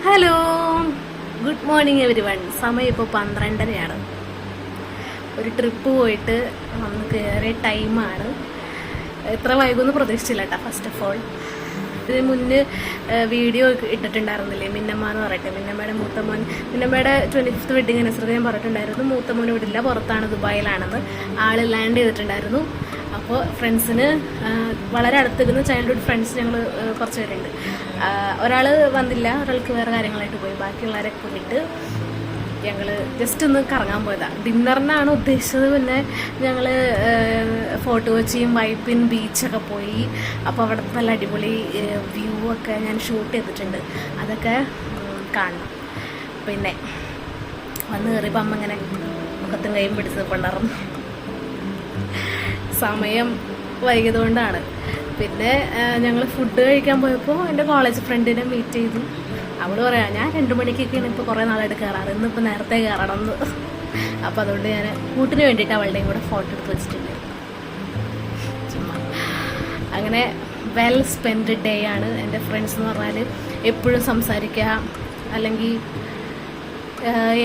Hello, good morning everyone. സമയം ഇപ്പോൾ 12:30. ഒരു ട്രിപ്പ് പോയിട്ട് വന്ന് കയറിയ ടൈമാണ്. എത്ര വൈകുമെന്ന് പ്രതീക്ഷിച്ചില്ല കേട്ടോ. ഫസ്റ്റ് ഓഫ് ഓൾ ഇതിന് മുന്നേ വീഡിയോ ഇട്ടിട്ടുണ്ടായിരുന്നില്ലേ, മിന്നമ്മ എന്ന് പറയട്ടെ. മിന്നമ്മയുടെ മൂത്തമോൻ, മിന്നമ്മയുടെ 25th വെഡിങ് ആനിവേഴ്സറി ഞാൻ പറഞ്ഞിട്ടുണ്ടായിരുന്നു. മൂത്തമോൻ വിടില്ല, പുറത്താണ്, ദുബായിലാണെന്ന്. ആള് ലാൻഡ് ചെയ്തിട്ടുണ്ടായിരുന്നു. അപ്പോൾ ഫ്രണ്ട്സിന് വളരെ അടുത്തിരുന്ന് ചൈൽഡ്ഹുഡ് ഫ്രണ്ട്സ് ഞങ്ങൾ കുറച്ച് പേരുണ്ട്. ഒരാൾ വന്നില്ല, ഒരാൾക്ക് വേറെ കാര്യങ്ങളായിട്ട് പോയി. ബാക്കിയുള്ളവരൊക്കെ വിട്ട് ഞങ്ങൾ ജസ്റ്റ് ഒന്ന് കറങ്ങാൻ പോയതാണ്. ഡിന്നറിനാണ് ഉദ്ദേശിച്ചത്. പിന്നെ ഞങ്ങൾ ഫോർട്ട് കൊച്ചിയും വൈപ്പിൻ ബീച്ചൊക്കെ പോയി. അപ്പോൾ അവിടെ നല്ല അടിപൊളി വ്യൂ ഒക്കെ ഞാൻ ഷൂട്ട് ചെയ്തിട്ടുണ്ട്. അതൊക്കെ കാണണം. പിന്നെ വന്ന് കയറിയപ്പോൾ അമ്മ ഇങ്ങനെ മുഖത്തും കൈയും പിടിച്ച് പിളർന്നു. സമയം വൈകിയതുകൊണ്ടാണ്. പിന്നെ ഞങ്ങൾ ഫുഡ് കഴിക്കാൻ പോയപ്പോൾ എൻ്റെ കോളേജ് ഫ്രണ്ടിനെ മീറ്റ് ചെയ്തു. അവൾ പറയാം, ഞാൻ 2 മണിക്കൊക്കെയാണ് ഇപ്പോൾ കുറേ നാളായിട്ട് കയറാറ്, ഇന്നിപ്പോൾ നേരത്തെ കയറണം എന്ന്. അപ്പോൾ അതുകൊണ്ട് ഞാൻ കൂട്ടിന് വേണ്ടിയിട്ട് അവളുടെയും കൂടെ ഫോട്ടോ എടുത്ത് വെച്ചിട്ടുണ്ട്. ചുമ്മാ അങ്ങനെ വെൽ സ്പെൻഡ് ഡേ ആണ്. എൻ്റെ ഫ്രണ്ട്സ് എന്ന് പറഞ്ഞാൽ എപ്പോഴും സംസാരിക്കുക, അല്ലെങ്കിൽ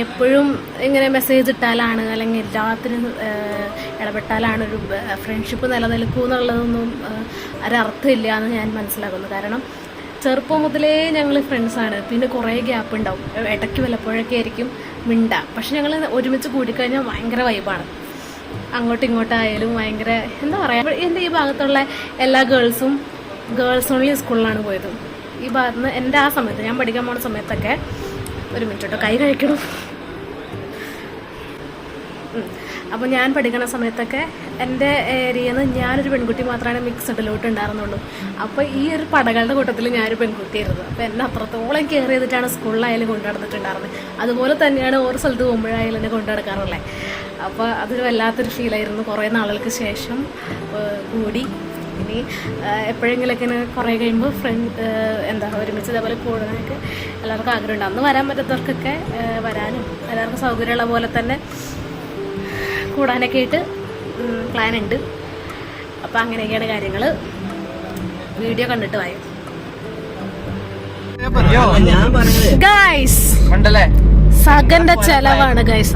എപ്പോഴും ഇങ്ങനെ മെസ്സേജ് ഇട്ടാലാണ്, അല്ലെങ്കിൽ എല്ലാത്തിനും ഇടപെട്ടാലാണ് ഒരു ഫ്രണ്ട്ഷിപ്പ് നിലനിൽക്കൂ എന്നുള്ളതൊന്നും ഒരർത്ഥമില്ല എന്ന് ഞാൻ മനസ്സിലാക്കുന്നു. കാരണം ചെറുപ്പം മുതലേ ഞങ്ങൾ ഫ്രണ്ട്സാണ്. പിന്നെ കുറേ ഗ്യാപ്പ് ഉണ്ടാവും, ഇടയ്ക്ക് വല്ലപ്പോഴൊക്കെ ആയിരിക്കും മിണ്ടാം. പക്ഷെ ഞങ്ങൾ ഒരുമിച്ച് കൂടിക്കഴിഞ്ഞാൽ ഭയങ്കര വൈബാണ്. അങ്ങോട്ടും ഇങ്ങോട്ടായാലും ഭയങ്കര എന്താ പറയുക. എൻ്റെ ഈ ഭാഗത്തുള്ള എല്ലാ ഗേൾസ് ഓൺലി സ്കൂളിലാണ് പോയത്. ഈ ഭാഗത്ത് നിന്ന് എൻ്റെ ആ സമയത്ത് ഞാൻ പഠിക്കാൻ പോകുന്ന സമയത്തൊക്കെ, ഒരു മിനിറ്റ് കേട്ടോ, കൈ കഴിക്കണം. അപ്പോൾ ഞാൻ പഠിക്കുന്ന സമയത്തൊക്കെ എൻ്റെ ഏരിയയിൽ നിന്ന് ഞാനൊരു പെൺകുട്ടി മാത്രമാണ് മിക്സഡിലോട്ട് ഉണ്ടായിരുന്നുള്ളൂ. അപ്പോൾ ഈ ഒരു പടകളുടെ കൂട്ടത്തിൽ ഞാനൊരു പെൺകുട്ടിയായിരുന്നു. അപ്പോൾ എന്നെ അത്രത്തോളം കെയർ ചെയ്തിട്ടാണ് സ്കൂളിലായാലും കൊണ്ടു നടന്നിട്ടുണ്ടായിരുന്നത്. അതുപോലെ തന്നെയാണ് ഓരോ സ്ഥലത്ത് പോകുമ്പോഴായാലും എന്നെ കൊണ്ടു നടക്കാറുള്ളത്. അപ്പോൾ അതൊരു വല്ലാത്തൊരു ഫീലായിരുന്നു. കുറേ നാളുകൾക്ക് ശേഷം കൂടി. ഇനി എപ്പോഴെങ്കിലൊക്കെ കുറേ കഴിയുമ്പോൾ ഒരുമിച്ച് ഇതേപോലെ കൂടാനൊക്കെ എല്ലാവർക്കും ആഗ്രഹമുണ്ട്. അന്ന് വരാൻ പറ്റാത്തവർക്കൊക്കെ വരാനും എല്ലാവർക്കും സൗകര്യമുള്ള പോലെ തന്നെ കൂടാനൊക്കെ ആയിട്ട് പ്ലാൻ ഉണ്ട്. അപ്പം അങ്ങനെയൊക്കെയാണ് കാര്യങ്ങൾ. വീഡിയോ കണ്ടിട്ട് വായോ ഗൈസ്. സഗന്റെ ചെലവാണ് ഗൈസ്.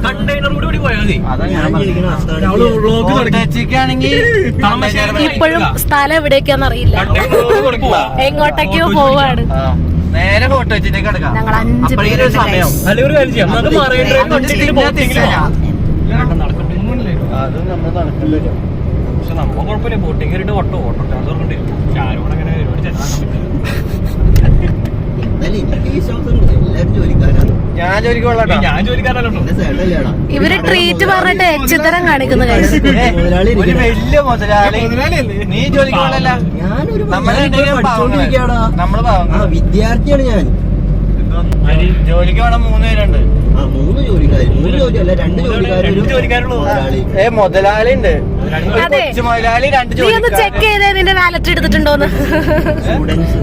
ഇപ്പോഴും സ്ഥലം എവിടേക്കാന്ന് അറിയില്ല, എങ്ങോട്ടേക്കോ പോവാണ്. ഞങ്ങൾ 5 പേര്. പക്ഷെ നമ്മ കുഴപ്പമില്ല, ബോട്ടിങ് കയറിയിട്ട് ഓട്ടോ ചാർജ് പറഞ്ഞിട്ട് ആരോടെ അങ്ങനെ ഞാൻ ജോലിക്കാരല്ലോ. ഇവര് ട്രീറ്റ് പറഞ്ഞിട്ട് എച്ചിത്തരം കാണിക്കുന്ന വലിയ മുതലാളി. നീ ജോലിക്കാരല്ല, നമ്മള് വിദ്യാർത്ഥിയാണ് ഞാൻ. ജോലിക്ക് വേണം 3 പേരുണ്ട്. 3 ജോലിക്കാർ, 3 ജോലിയല്ല, 2 ജോലിക്കാരുള്ളൂ. മുതലാളി ഉണ്ട്, മുതലാളി 2 ജോലി. ചെക്ക് ചെയ്തേ നിന്റെ വാലറ്റ് എടുത്തിട്ടുണ്ടോന്ന്.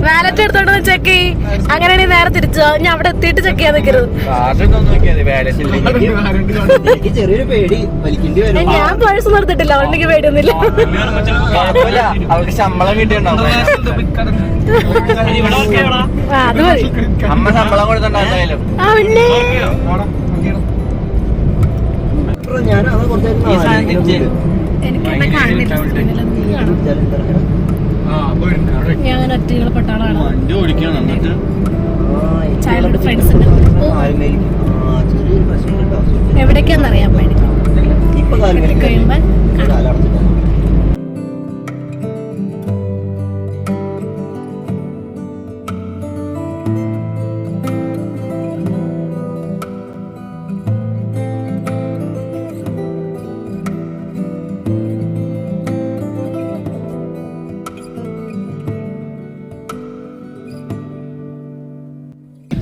വാലറ്റ് എടുത്തോണ്ട് ചെക്ക് ചെയ്യ്. അങ്ങനെയാണെങ്കിൽ നേരെ തിരിച്ചോ. ഞാൻ അവിടെ എത്തിയിട്ട് ചെക്ക് ചെയ്യാൻ നിൽക്കരുത്. ചെറിയൊരു പേടി വലിക്കേണ്ടി വരും. ഞാൻ പേഴ്സ് നിർത്തിട്ടില്ല, അവണ്ടെങ്കിൽ പേടിയൊന്നുമില്ല. അവർക്ക് ശമ്പളം കിട്ടിയിട്ടുണ്ടാവും. അത് മതി. അമ്മ ശമ്പളം കൊടുത്തിട്ടുണ്ടാവും. ഞാൻ എനിക്ക് കാണുന്നില്ല. ഞാൻ ഒറ്റകളെ പെട്ടാളാണ്. ചൈൽഡ്ഹുഡ് ഫ്രണ്ട്സിന്റെ എവിടേക്കാന്നറിയാൻ വേണ്ടി കഴിയുമ്പോ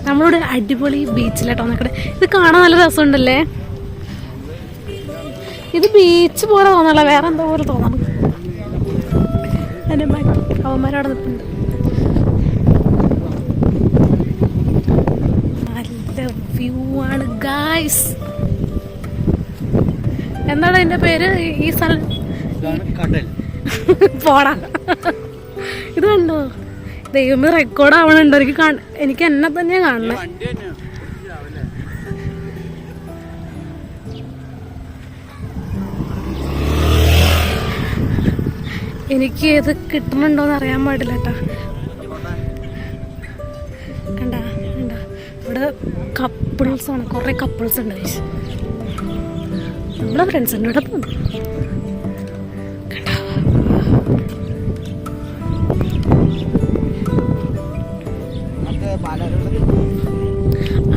നമ്മളിവിടെ അടിപൊളി ബീച്ചിലാട്ടോ നിൽക്കട്ടെ. ഇത് കാണാൻ നല്ല രസമുണ്ടല്ലേ. ഇത് ബീച്ച് പോലെ തോന്നല്ല, വേറെ എന്തോ പോലെ തോന്നണം. എൻ്റെ അവന്മാരവിടെ നിൽപ്പുണ്ട്. നല്ല വ്യൂ ആണ് ഗായ്സ്. എന്താണ് അതിൻ്റെ പേര്? ഈ സ്ഥലം പോടാ. ഇത് കണ്ടോ, ദൈവമേ റെക്കോർഡ് ആവണുണ്ടോ? എനിക്ക് എന്നെ തന്നെ കാണണേ. എനിക്ക് ഇത് കിട്ടണുണ്ടോന്ന് അറിയാൻ പാടില്ല കേട്ടാ. കണ്ട ഇവിടെ കപ്പിൾസ് ആണ്, കുറെ കപ്പിൾസ് ഉണ്ട്. നമ്മളെ ഫ്രണ്ട്സിൻ്റെ കൂടെ പോകുന്നു.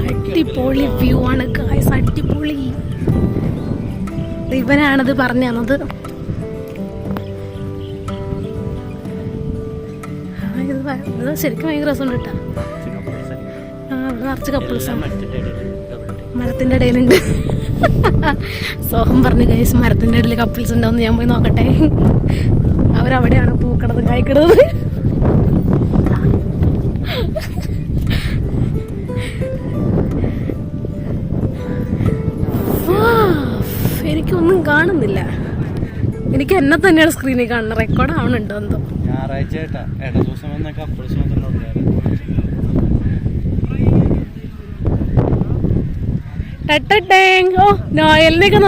അടിപൊളി വ്യൂ ആണ് ഗായ്സ്, അടിപൊളി. ഇവനാണത് പറഞ്ഞു തന്നത്. ഇത് ശരിക്കും ഭയങ്കര രസമുണ്ട് കേട്ടാ. ഇവിടെ നിറച്ച് കപ്പിൾസാണ്, മരത്തിന്റെ ഇടയിലുണ്ട്. സോഹം പറഞ്ഞു ഗൈസ്, മരത്തിന്റെ ഇടയിൽ കപ്പിൾസ് ഉണ്ടാവുന്ന ഞാൻ പോയി നോക്കട്ടെ. അവരവിടെയാണ് പൂക്കണത് കായ്ക്കണത്. എനിക്കൊന്നും കാണുന്നില്ല. എനിക്ക് എന്നെ തന്നെയാണ് സ്ക്രീനിൽ കാണുന്നത്. റെക്കോർഡ് ആവണുണ്ടോ എന്തോ. ഞായറാഴ്ച ഓ നോയലിനൊക്കെ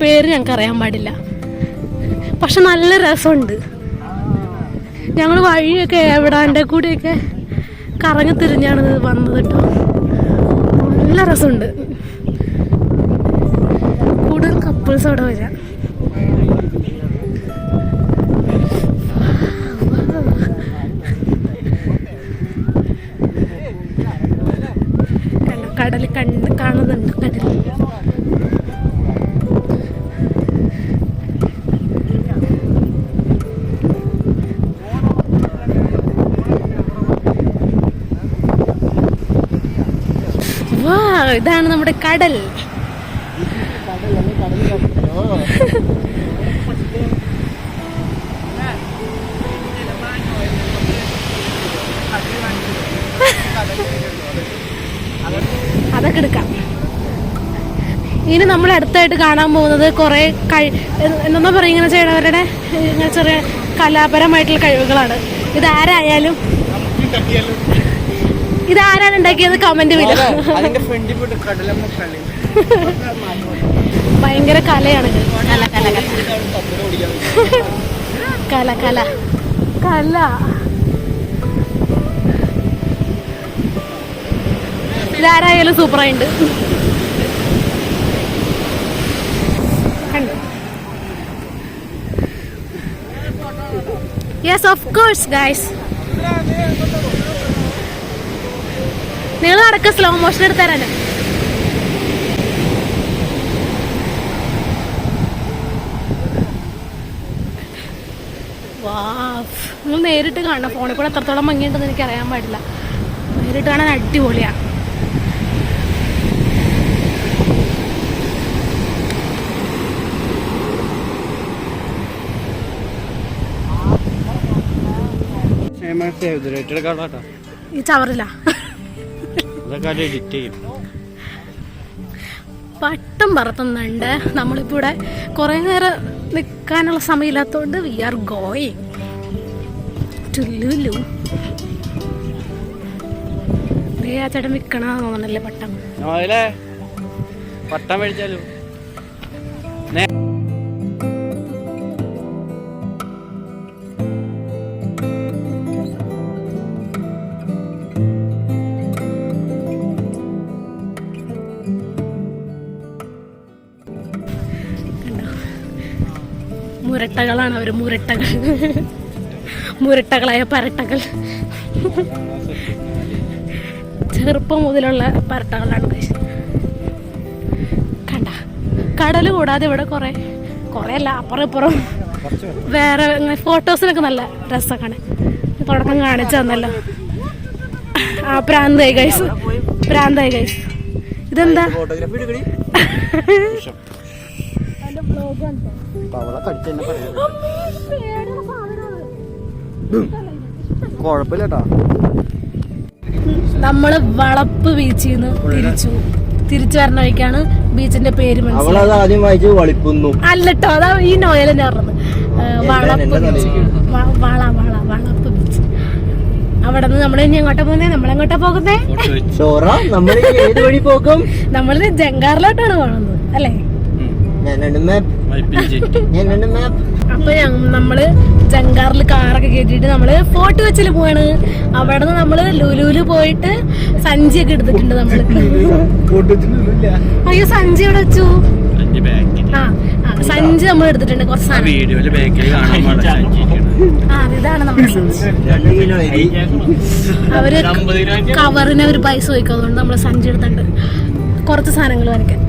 പേര് ഞങ്ങൾക്ക് അറിയാൻ പാടില്ല, പക്ഷെ നല്ല രസമുണ്ട്. ഞങ്ങൾ വഴിയൊക്കെ എവിടാൻ്റെ കൂടെയൊക്കെ കറങ്ങി തിരിഞ്ഞാണ് വന്നത് കേട്ടോ. നല്ല രസമുണ്ട്. കൂടുതൽ കപ്പിൾസ് അവിടെ വരാം. കടൽ കാണുന്നുണ്ട്. കടൽ ഇതാണ് നമ്മുടെ കടൽ. അതൊക്കെ എടുക്കാം. ഇനി നമ്മൾ അടുത്തായിട്ട് കാണാൻ പോകുന്നത് കുറെ എന്താ പറയുക, ഇങ്ങനെ ചെയ്യണവരുടെ ഇങ്ങനെ ചെറിയ കലാപരമായിട്ടുള്ള കഴിവുകളാണ്. ഇതാരാണ് ഉണ്ടാക്കിയത് കമന്റ് വില. ഭയങ്കര കലയാണ്. കല കല കല. ഇതാരായാലും സൂപ്പറായിട്ടുണ്ട്. കണ്ടു? Yes of course guys. നിങ്ങൾ നടക്ക, സ്ലോ മോഷൻ എടുത്ത് തരാനോ. നിങ്ങൾ നേരിട്ട് കാണണം. ഫോണിൽ കൂടെ എത്രത്തോളം ഭംഗിയുണ്ടെന്ന് എനിക്ക് അറിയാൻ പാടില്ല. നേരിട്ട് കാണാൻ അടിപൊളിയാണ്. ഈ ചവറില്ല പട്ടം പറത്തുന്നുണ്ട്. നമ്മളിപ്പോ ഇവിടെ കുറെ നേരം നിൽക്കാനുള്ള സമയമില്ലാത്തതുകൊണ്ട് we are going to Lulu. ആ ചേട്ടൻ വിൽക്കണ തോന്നണല്ലേ പട്ടം. പട്ടം മേടിച്ചാലോ? മുരട്ടകളാണ് അവര്, മുരട്ടകൾ, മുരട്ടകളായ പരട്ടകൾ. ചെറുപ്പം മുതലുള്ള പരട്ടകളാണ്. കണ്ട കടല് കൂടാതെ ഇവിടെ കുറെ അല്ല അപ്പുറം ഇപ്പുറം വേറെ ഫോട്ടോസിനൊക്കെ നല്ല രസമാണ്. തുടക്കം കാണിച്ചു തന്നല്ലോ. ആ പ്രാന്തായി ഗൈസ്, പ്രാന്തായി ഗൈസ്. ഇതെന്താ? കൊഴപ്പില്ലട്ടാ. നമ്മള് വളപ്പ് ബീച്ചിൽ നിന്ന് തിരിച്ചു വരണ വഴിക്കാണ് ബീച്ചിന്റെ പേര് ആദ്യം വായിച്ചു വളിക്കുന്നു. അല്ലട്ടോ, അതാ ഈ നോയൽ തന്നെ പറഞ്ഞത്. വളപ്പ് ബീച്ച്, വളപ്പ് ബീച്ച്. അവിടെ നിന്ന് നമ്മൾ ഇനി എങ്ങോട്ടാ പോകുന്നേ? നമ്മളെങ്ങോട്ടാ പോകുന്നേ? ഏത് വഴി പോകും? നമ്മള് ജങ്കാറിലോട്ടാണ് പോകുന്നത് അല്ലേ? അപ്പൊ നമ്മള് ജങ്കാറിൽ കാറൊക്കെ കേട്ടിട്ട് നമ്മള് ഫോർട്ട് കൊച്ചില് പോവാണ്. അവിടെ നിന്ന് നമ്മള് ലുലുല് പോയിട്ട് സഞ്ചിയൊക്കെ എടുത്തിട്ടുണ്ട് നമ്മള്. അയ്യോ, സഞ്ചി എവിടെ വെച്ചു? സഞ്ചി നമ്മൾ എടുത്തിട്ടുണ്ട് കുറച്ച് സാധനം. ഇതാണ് നമ്മുടെ അവര് കവറിന് ഒരു പൈസ ചോദിക്കും. അതുകൊണ്ട് നമ്മള് സഞ്ചി എടുത്തിട്ടുണ്ട് കുറച്ച് സാധനങ്ങൾ വരയ്ക്കാൻ.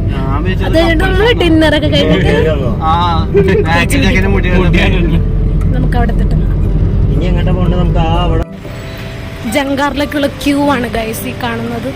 അത് കഴിഞ്ഞിട്ട് നമ്മള് ഡിന്നറൊക്കെ കഴിഞ്ഞിട്ട് നമുക്ക് അവിടെ എത്തിട്ട് ജങ്കാറിലേക്കുള്ള ക്യൂ ആണ് ഗൈസ് ഈ കാണുന്നത്.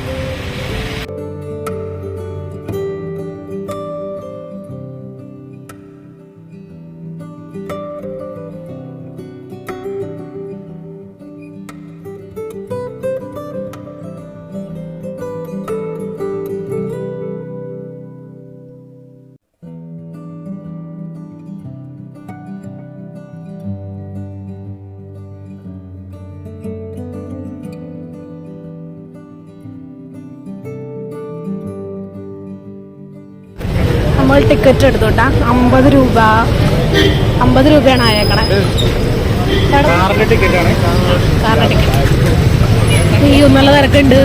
നമ്മൾ ടിക്കറ്റ് എടുത്തോട്ടാ. 50 രൂപയാണ് ആയേക്കണേ. കാറിന്റെ ടിക്കറ്റ്. അയ്യോ, നല്ല തിരക്കുണ്ട്.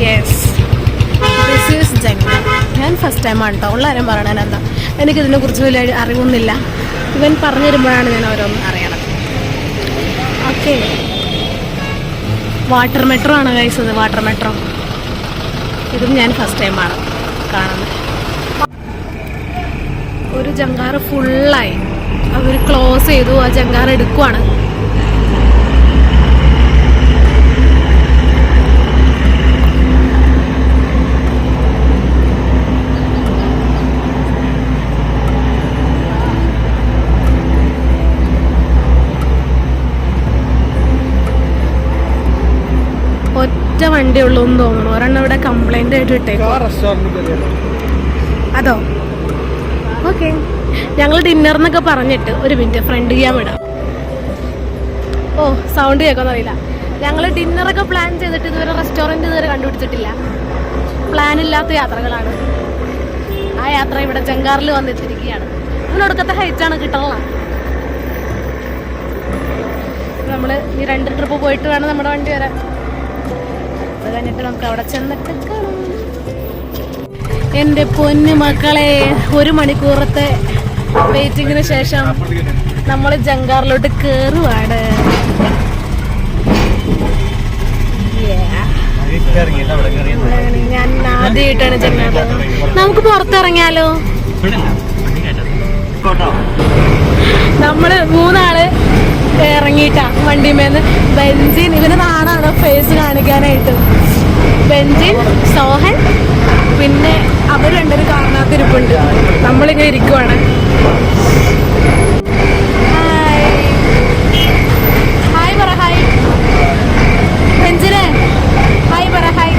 Yes, this is Jankar. ഞാൻ ഫസ്റ്റ് ടൈമാണ് കേട്ടോ. ഉള്ള കാര്യം പറയണത് എന്താ, എനിക്കിതിനെ കുറിച്ച് വലിയ അറിവൊന്നുമില്ല. ഇവൻ പറഞ്ഞു തരുമ്പോഴാണ് ഞാൻ ഓരോന്നും അറിയണത്. ഓക്കെ, വാട്ടർ മെട്രോ ആണ് കഴിച്ചത്. വാട്ടർ മെട്രോ ഇതും ഞാൻ ഫസ്റ്റ് ടൈമാണ് കാണുന്നത്. ഒരു ജങ്കാറ് ഫുള്ളായി, അവർ ക്ലോസ് ചെയ്തു. ആ ജങ്കാറ് എടുക്കുവാണ്. ഒറ്റ വണ്ടി ഉള്ളൂ എന്ന് തോന്നുന്നു. ഒരെണ്ണം ഇവിടെ കംപ്ലൈന്റ് ആയിട്ട് ഇട്ടേക്കോ. അതോ ഓക്കെ, ഞങ്ങൾ ഡിന്നറിന്നൊക്കെ പറഞ്ഞിട്ട് ഒരു മിനിറ്റ് ഫ്രണ്ട് ചെയ്യാൻ വിടാം. ഓ, സൗണ്ട് കേൾക്കാന്ന് അറിയില്ല. ഞങ്ങൾ ഡിന്നറൊക്കെ പ്ലാൻ ചെയ്തിട്ട് ഇതുവരെ റെസ്റ്റോറൻറ്റ് ഇതുവരെ കണ്ടുപിടിച്ചിട്ടില്ല. പ്ലാൻ ഇല്ലാത്ത യാത്രകളാണ്. ആ യാത്ര ഇവിടെ ജങ്കാറിൽ വന്നെത്തിയിരിക്കുകയാണ്. ഇതിനൊടുക്കത്തെ ഹൈറ്റാണ് കിട്ടണല്ല. നമ്മൾ ഈ 2 ട്രിപ്പ് പോയിട്ട് വേണം നമ്മുടെ വണ്ടി വരാൻ. അത് കഴിഞ്ഞിട്ട് നമുക്ക് അവിടെ ചെന്നിട്ട് കാണാം. എൻ്റെ പൊന്നു മക്കളെ, 1 മണിക്കൂറത്തെ വെയിറ്റിങ്ങിന് ശേഷം നമ്മൾ ജങ്കാറിലോട്ട് കയറുവാണ്. ഞാൻ ആദ്യമായിട്ടാണ് ജങ്കാറിൽ. നമുക്ക് പുറത്തിറങ്ങിയാലോ? നമ്മള് 3 ആള് ഇറങ്ങിയിട്ടാ വണ്ടിമേന്ന്. ബെഞ്ചിൻ, ഇവന് നാണാണ് ഫേസ് കാണിക്കാനായിട്ട്. ബെഞ്ചിൻ, സോഹൻ, പിന്നെ അവർ 2 കാണാത്തിരിപ്പുണ്ട്. നമ്മളിങ്ങനെ ഇരിക്കുവാണ്. ഹായ് പറ. ഹായ് ബെഞ്ചിനെ, ഹായ് പറ. ഹായ്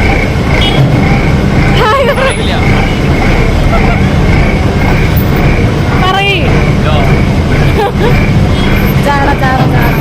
ഹായ് പറയ്. ചാട ചാട ചാട.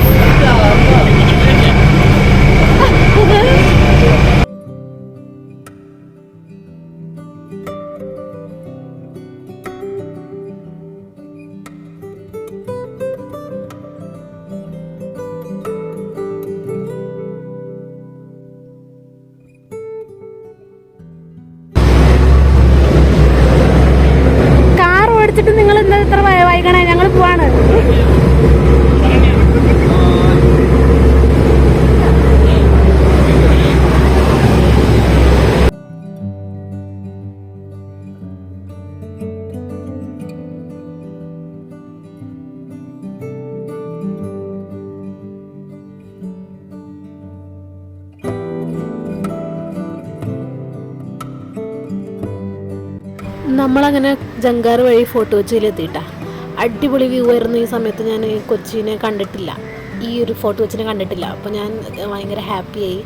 വിളിച്ചിട്ട് നിങ്ങൾ എന്താ ഇത്ര വൈകണേ? ഞങ്ങൾ പോവാണ്. നമ്മളങ്ങനെ ജങ്കാർ വഴി ഫോർട്ട് കൊച്ചിയിലെത്തിയിട്ടാ. അടിപൊളി വ്യൂ ആയിരുന്നു. ഈ സമയത്ത് ഞാൻ കൊച്ചിനെ കണ്ടിട്ടില്ല, ഈ ഒരു ഫോർട്ട് കൊച്ചിനെ കണ്ടിട്ടില്ല. അപ്പോൾ ഞാൻ ഭയങ്കര ഹാപ്പിയായി.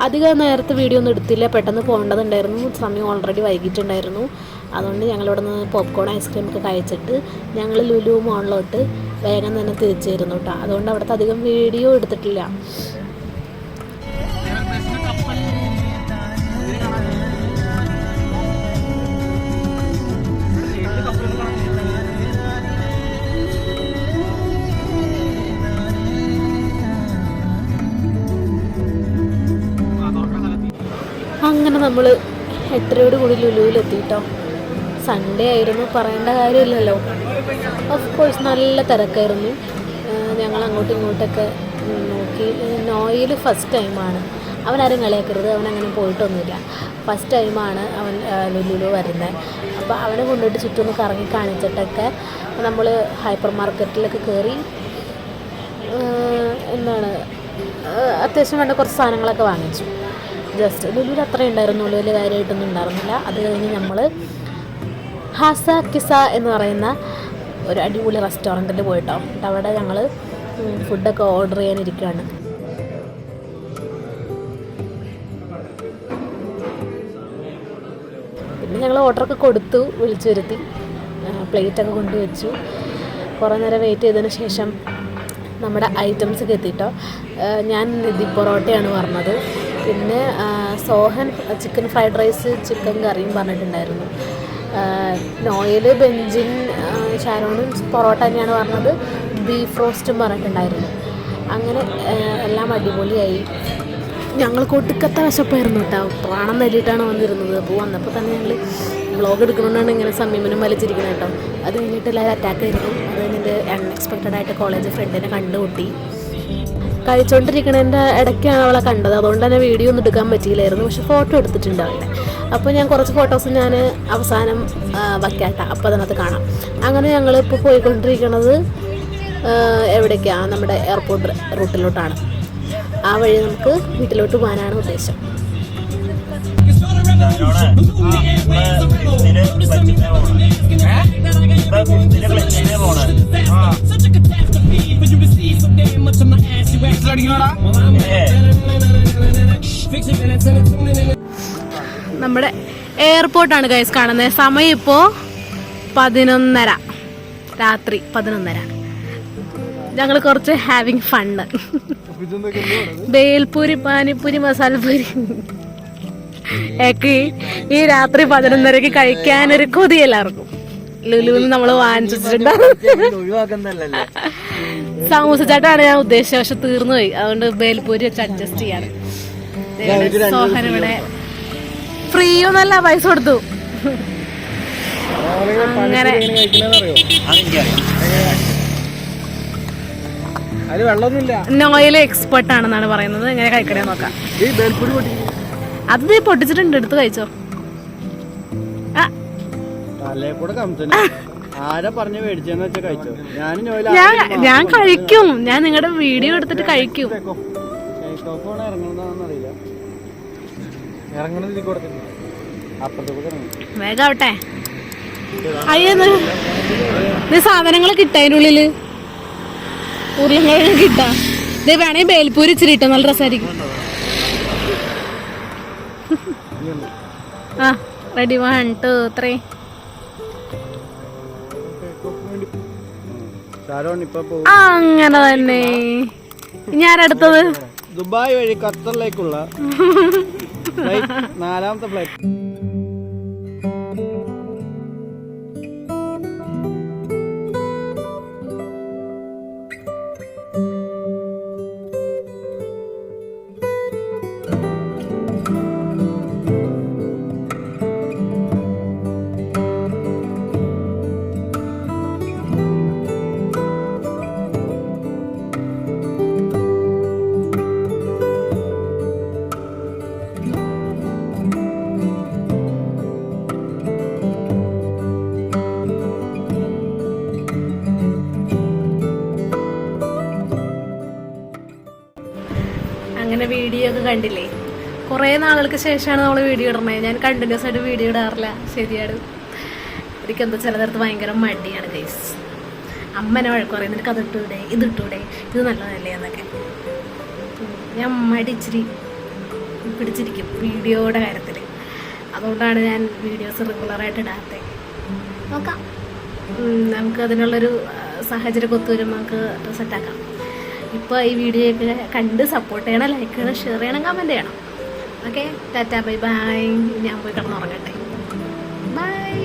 അധികം നേരത്തെ വീഡിയോ ഒന്നും എടുത്തില്ല, പെട്ടെന്ന് പോകേണ്ടതുണ്ടായിരുന്നു. സമയം ഓൾറെഡി വൈകിട്ടുണ്ടായിരുന്നു. അതുകൊണ്ട് ഞങ്ങളിവിടെ നിന്ന് പോപ്കോൺ ഐസ്ക്രീം ഒക്കെ കഴിച്ചിട്ട് ഞങ്ങൾ ലുലു മോളിലോട്ട് വേഗം തന്നെ തിരിച്ചിരുന്നു കേട്ടോ. അതുകൊണ്ട് അവിടുത്തെ അധികം വീഡിയോ എടുത്തിട്ടില്ല. അങ്ങനെ നമ്മൾ 8:30 കൂടി ലുലുവിലെത്തിയിട്ടോ. സൺഡേ ആയിരുന്നു, പറയേണ്ട കാര്യമില്ലല്ലോ. ഓഫ് കോഴ്സ് നല്ല തിരക്കായിരുന്നു. ഞങ്ങൾ അങ്ങോട്ടും ഇങ്ങോട്ടൊക്കെ നോക്കി. നോയിൽ ഫസ്റ്റ് ടൈമാണ്. അവനാരും കളിയാക്കരുത്, അവനങ്ങനെ പോയിട്ടൊന്നുമില്ല. ഫസ്റ്റ് ടൈമാണ് അവൻ ലുലുലു വരുന്നത്. അപ്പോൾ അവനെ കൊണ്ടുപോയിട്ട് ചുറ്റൊന്ന് കറങ്ങി കാണിച്ചിട്ടൊക്കെ നമ്മൾ ഹൈപ്പർ മാർക്കറ്റിലൊക്കെ കയറി അത്യാവശ്യം വേണ്ട കുറച്ച് സാധനങ്ങളൊക്കെ വാങ്ങിച്ചു. ജസ്റ്റ് ലുലുവിൽ അത്രയും ഉണ്ടായിരുന്നുള്ളൂ, വലിയ കാര്യമായിട്ടൊന്നും ഉണ്ടായിരുന്നില്ല. അത് കഴിഞ്ഞ് നമ്മൾ ഹാസ കിസ എന്ന് പറയുന്ന ഒരു അടിപൊളി റെസ്റ്റോറൻറ്റിൽ പോയിട്ടോ. അവിടെ ഞങ്ങൾ ഫുഡൊക്കെ ഓർഡർ ചെയ്യാനിരിക്കുകയാണ്. പിന്നെ ഞങ്ങൾ ഓർഡറൊക്കെ കൊടുത്തു, വിളിച്ചു വരുത്തി, പ്ലേറ്റൊക്കെ കൊണ്ടുവച്ചു. കുറേ നേരം വെയിറ്റ് ചെയ്തതിന് ശേഷം നമ്മുടെ ഐറ്റംസൊക്കെ എത്തിയിട്ടോ. ഞാൻ നിധി പൊറോട്ടയാണ് പറഞ്ഞത്. പിന്നെ Sohan chicken fried rice, chicken കറിയും പറഞ്ഞിട്ടുണ്ടായിരുന്നു. നോയൽ, ബെഞ്ചിൻ, ഷാരോണും പൊറോട്ട തന്നെയാണ് പറഞ്ഞത്. ബീഫ് റോസ്റ്റും പറഞ്ഞിട്ടുണ്ടായിരുന്നു. അങ്ങനെ എല്ലാം അടിപൊളിയായി. ഞങ്ങൾ കൊട്ടുക്കത്ത വിശപ്പായിരുന്നു കേട്ടോ. പ്രാണം തല്ലിയിട്ടാണ് വന്നിരുന്നത്. അപ്പോൾ വന്നപ്പോൾ തന്നെ ഞങ്ങൾ വ്ളോഗ് എടുക്കണമെന്നാണ് ഇങ്ങനെ സമീപനം വലിച്ചിരിക്കുന്നത് കേട്ടോ. അത് കഴിഞ്ഞിട്ട് എല്ലാവരും അറ്റാക്ക് ആയിരുന്നു. അത് കഴിഞ്ഞിട്ട് അൺഎക്സ്പെക്റ്റഡ് ആയിട്ട് കോളേജ് ഫ്രണ്ടിനെ കണ്ടുമുട്ടി. കഴിച്ചുകൊണ്ടിരിക്കണതിൻ്റെ ഇടയ്ക്കാണ് അവളെ കണ്ടത്. അതുകൊണ്ട് തന്നെ വീഡിയോ ഒന്നും എടുക്കാൻ പറ്റിയില്ലായിരുന്നു. പക്ഷെ ഫോട്ടോ എടുത്തിട്ടുണ്ട് അവളെ. അപ്പോൾ ഞാൻ കുറച്ച് ഫോട്ടോസ് ഞാൻ അവസാനം വയ്ക്കാട്ടോ, അപ്പോൾ അതിനകത്ത് കാണാം. അങ്ങനെ ഞങ്ങളിപ്പോൾ പോയിക്കൊണ്ടിരിക്കുന്നത് എവിടേക്കാണ്? നമ്മുടെ എയർപോർട്ട് റൂട്ടിലോട്ടാണ്. ആ വഴി നമുക്ക് വീട്ടിലോട്ട് പോകാനാണ് ഉദ്ദേശം. നമ്മുടെ എയർപോർട്ടാണ് ഗൈസ് കാണുന്നത്. സമയം ഇപ്പോൾ 11:30, രാത്രി 11:30. ഞങ്ങൾ കുറച്ച് ഹാവിങ് ഫണ്ട്. ബേൽപൂരി, പാനിപ്പൂരി, മസാലപ്പൂരി ഒക്കെ ഈ രാത്രി 11:30 കഴിക്കാനൊരു കൊതി എല്ലാവർക്കും. ലുലുവിൽ നമ്മൾ വാങ്ങിച്ചിട്ടുണ്ട്. സമൂസ ചാട്ടാണ് ഞാൻ ഉദ്ദേശിച്ചത്, പക്ഷെ തീർന്നു പോയി. അതുകൊണ്ട് ബേൽപൂരി വെച്ച് അഡ്ജസ്റ്റ് ചെയ്യാണ്. സോഹൻ ഇവിടെ ഫ്രീ ഒന്നല്ല, പൈസ കൊടുത്തു. അങ്ങനെ നോയിൽ എക്സ്പെർട്ട് ആണെന്നാണ് പറയുന്നത്. എങ്ങനെ കഴിക്കണേ നോക്കാം. അത് പൊട്ടിച്ചിട്ടുണ്ട്, എടുത്ത് കഴിച്ചോ. ഞാൻ കഴിക്കും. ഞാൻ നിങ്ങളുടെ വീഡിയോ എടുത്തിട്ട് കഴിക്കും. വേഗാവട്ടെ. അയ്യോ, നീ സാധനങ്ങൾ കിട്ടാ അതിൻ്റെ ഉള്ളില്. ഉരുളക്കിഴങ്ങ് കിട്ടാ. ഇത് വേണേ ബേൽപൂരി ഇച്ചിരി ഇട്ടോ, നല്ല രസമായിരിക്കും. ആ റെഡി, 1 2 3. അങ്ങനെ തന്നെ. ഞാൻ അടുത്തത് ദുബായ് വഴി ഖത്തറിലേക്കുള്ള 4ാമത്തെ ഫ്ലൈറ്റ്. വ്ളോഗ് കണ്ടില്ലേ, കുറേ നാളുകൾക്ക് ശേഷമാണ് നമ്മൾ വീഡിയോ ഇടണേ. ഞാൻ കണ്ടിന്യൂസ് ആയിട്ട് വീഡിയോ ഇടാറില്ല, ശരിയാണ്. എനിക്കെന്തോ ചില നേരത്ത് ഭയങ്കര മടിയാണ് ഗൈസ്. അമ്മനെ വഴക്ക് പറയും, നിനക്ക് അതിട്ടൂടെ, ഇതിട്ടൂടെ, ഇത് നല്ലതല്ലേ എന്നൊക്കെ. ഞാൻ മടിച്ചിരി പിടിച്ചിരിക്കും വീഡിയോയുടെ കാര്യത്തിൽ. അതുകൊണ്ടാണ് ഞാൻ വീഡിയോസ് റെഗുലറായിട്ട് ഇടാത്തത്. നോക്കാം, നമുക്ക് അതിനുള്ളൊരു സാഹചര്യം ഒത്തുവരും, നമുക്ക് സെറ്റാക്കാം. ഇപ്പോൾ ഈ വീഡിയോയൊക്കെ കണ്ട് സപ്പോർട്ട് ചെയ്യണം, ലൈക്ക് ചെയ്യണം, ഷെയർ ചെയ്യണം, കമൻറ്റ് ചെയ്യണം. Okay, Tata, bye bye. ഞാൻ പോയി കിടന്നുറങ്ങട്ടെ. ബൈ.